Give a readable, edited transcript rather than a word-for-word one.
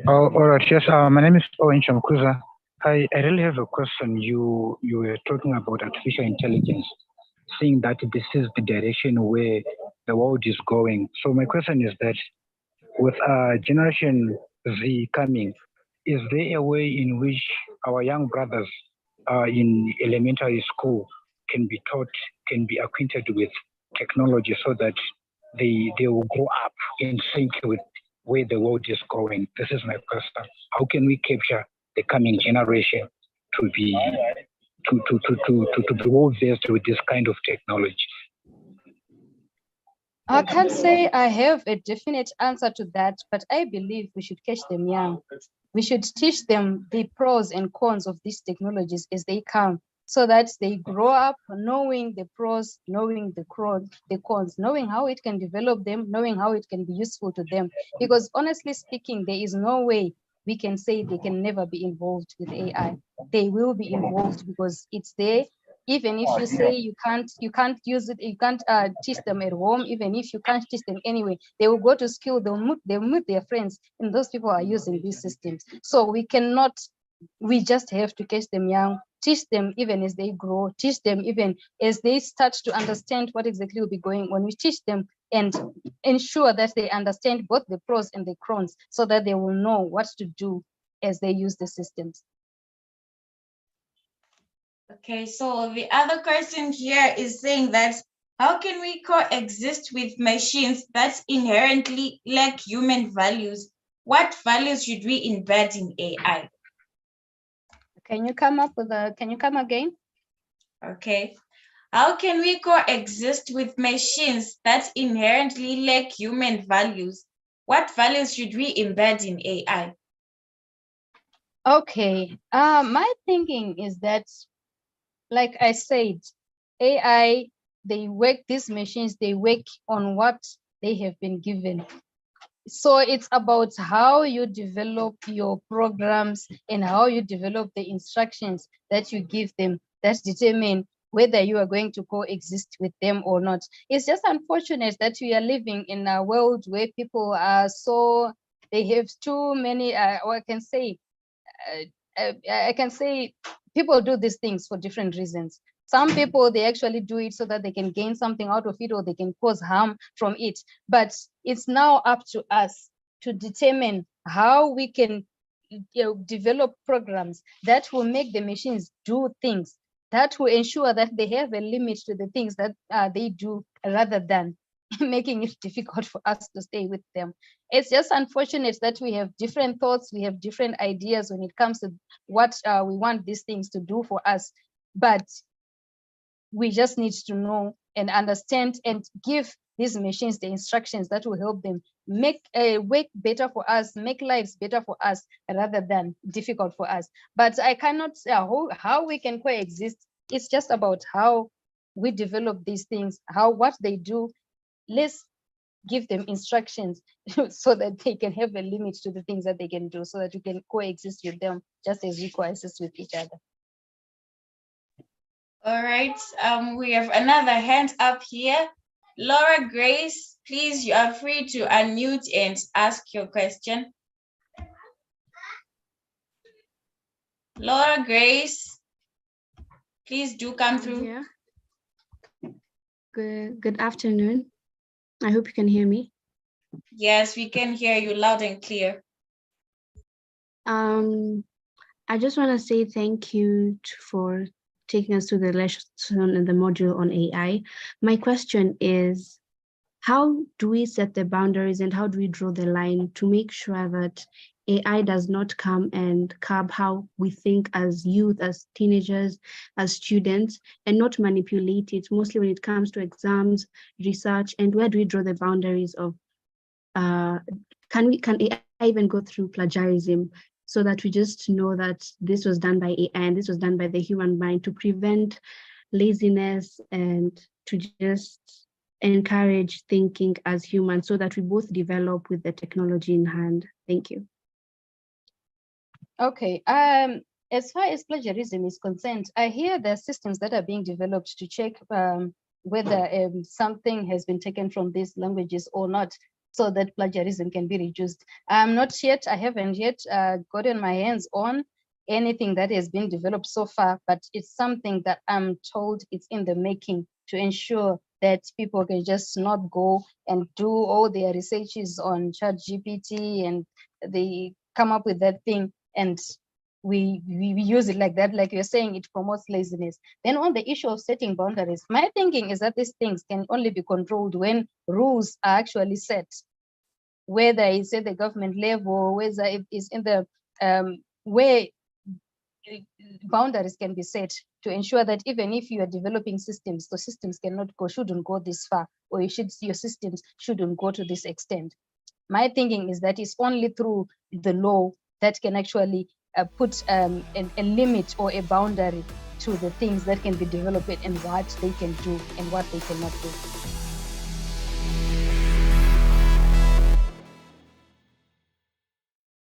Oh, all right. Yes. My name is Owen Shamkuza. I really have a question. You were talking about artificial intelligence, saying that this is the direction where the world is going. So my question is that with Generation Z coming, is there a way in which our young brothers in elementary school can be taught, can be acquainted with technology so that they will grow up in sync with where the world is going? This is my question. How can we capture the coming generation to be to be well versed with this kind of technology? I can't say I have a definite answer to that, but I believe we should catch them young. We should teach them the pros and cons of these technologies as they come, so that they grow up knowing the pros, knowing the cons, knowing how it can develop them, knowing how it can be useful to them. Because honestly speaking, there is no way we can say they can never be involved with AI. They will be involved because it's there. Even if you say you can't use it, you can't teach them at home. Even if you can't teach them anyway, they will go to school, they'll meet their friends, and those people are using these systems. So we just have to catch them young, teach them even as they grow, teach them even as they start to understand what exactly will be going on. We teach them and ensure that they understand both the pros and the cons, so that they will know what to do as they use the systems. Okay, so the other question here is saying that how can we coexist with machines that inherently lack human values? What values should we embed in AI? Can you come again? Okay. How can we coexist with machines that inherently lack human values? What values should we embed in AI? Okay, my thinking is that, like I said, AI, these machines, they work on what they have been given. So it's about how you develop your programs and how you develop the instructions that you give them that determine whether you are going to coexist with them or not. It's just unfortunate that we are living in a world where people are they have too many, or I can say people do these things for different reasons. Some people, they actually do it so that they can gain something out of it, or they can cause harm from it. But it's now up to us to determine how we can develop programs that will make the machines do things, that will ensure that they have a limit to the things that they do, rather than making it difficult for us to stay with them. It's just unfortunate that we have different thoughts, we have different ideas when it comes to what we want these things to do for us. But we just need to know and understand and give these machines the instructions that will help them make a work better for us, make lives better for us, rather than difficult for us. But I cannot say how we can coexist. It's just about how we develop these things, what they do. Let's give them instructions so that they can have a limit to the things that they can do, so that you can coexist with them just as we coexist with each other. All right, we have another hand up here. Laura Grace, please, you are free to unmute and ask your question. Laura Grace, please do come through. Yeah. Good afternoon. I hope you can hear me. Yes, we can hear you loud and clear. I just want to say thank you for taking us to the lesson in the module on AI. My question is, how do we set the boundaries and how do we draw the line to make sure that AI does not come and curb how we think as youth, as teenagers, as students, and not manipulate it, mostly when it comes to exams, research, and where do we draw the boundaries of, can AI even go through plagiarism, so that we just know that this was done by AI and this was done by the human mind, to prevent laziness and to just encourage thinking as humans, so that we both develop with the technology in hand. Thank you. Okay, as far as plagiarism is concerned, I hear there are systems that are being developed to check whether something has been taken from these languages or not. so that plagiarism can be reduced. I haven't yet gotten my hands on anything that has been developed so far, but it's something that I'm told it's in the making to ensure that people can just not go and do all their researches on ChatGPT and they come up with that thing and we use it like that. Like you're saying, it promotes laziness. Then on the issue of setting boundaries, my thinking is that these things can only be controlled when rules are actually set, whether it's at the government level, whether it is in the where boundaries can be set to ensure that even if you are developing systems, the systems shouldn't go this far, or your systems shouldn't go to this extent. My thinking is that it's only through the law that can actually put a limit or a boundary to the things that can be developed and what they can do and what they cannot do.